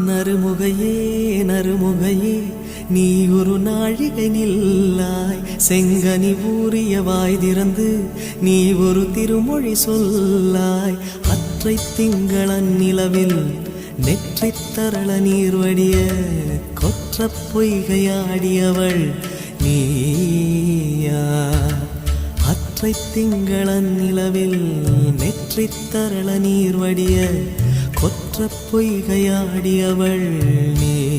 நறுமுகையே நறுமுகையே நீ ஒரு நாழிகை நில்லாய், செங்கனி ஊறிய வாய் திறந்து நீ ஒரு திருமொழி சொல்லாய். அற்றை திங்களன் நிலவில் நெற்றித் தரள நீர் வடிய கொற்ற பொய்கையாடியவள் நீயா. அற்றை திங்களன் நிலவில் நெற்றித் தரள நீர் வடிய கொற்ற பொய்கையாடியவள் நீ.